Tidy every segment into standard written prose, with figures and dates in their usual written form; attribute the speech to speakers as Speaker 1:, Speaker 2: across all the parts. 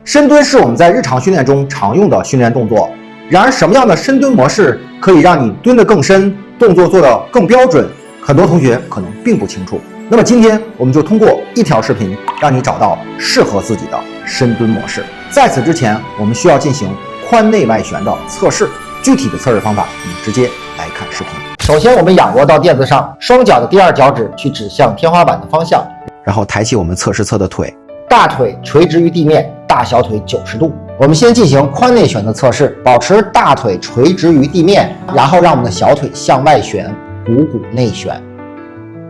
Speaker 1: 深蹲是我们在日常训练中常用的训练动作。然而，什么样的深蹲模式可以让你蹲得更深，动作做得更标准？很多同学可能并不清楚。那么今天我们就通过一条视频，让你找到适合自己的深蹲模式。在此之前，我们需要进行髋内外旋的测试。具体的测试方法，我们直接来看视频。
Speaker 2: 首先，我们仰卧到垫子上，双脚的第二脚趾去指向天花板的方向，
Speaker 1: 然后抬起我们测试侧的腿，
Speaker 2: 大腿垂直于地面，大小腿90度。我们先进行髋内旋的测试，保持大腿垂直于地面，然后让我们的小腿向外旋，股骨内旋。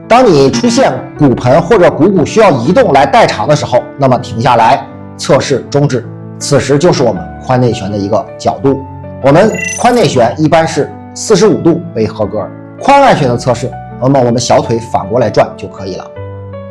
Speaker 2: 当你出现骨盆或者股骨需要移动来代偿的时候，那么停下来，测试终止。此时就是我们髋内旋的一个角度。我们髋内旋一般是45度为合格。髋外旋的测试，那么我们小腿反过来转就可以了。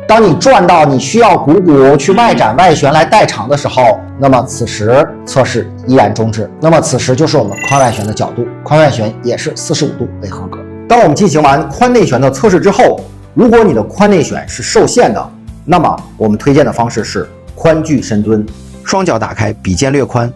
Speaker 2: 当你转到你需要股骨去外展外旋来代偿的时候，那么此时测试依然终止。那么此时就是我们髋外旋的角度，髋外旋也是45度为合格。
Speaker 1: 当我们进行完髋内旋的测试之后，如果你的髋内旋是受限的，那么我们推荐的方式是髋距深蹲，双脚打开，比肩略髋，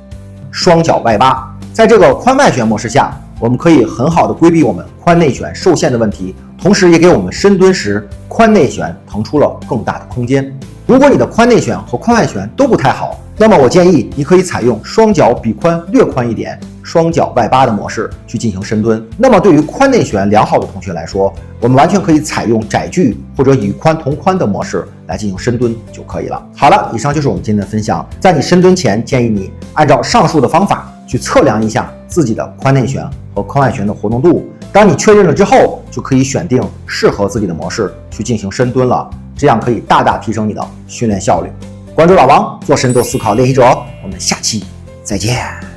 Speaker 1: 双脚外八。在这个髋外旋模式下，我们可以很好的规避我们髋内旋受限的问题，同时也给我们深蹲时髋内旋腾出了更大的空间。如果你的髋内旋和髋外旋都不太好，那么我建议你可以采用双脚比髋略宽一点，双脚外八的模式去进行深蹲。那么对于髋内旋良好的同学来说，我们完全可以采用窄距或者与髋同宽的模式来进行深蹲就可以了。好了，以上就是我们今天的分享。在你深蹲前，建议你按照上述的方法去测量一下自己的髋内旋和髋外旋的活动度。当你确认了之后，就可以选定适合自己的模式去进行深蹲了，这样可以大大提升你的训练效率。关注老王，做深度思考练习者，我们下期再见。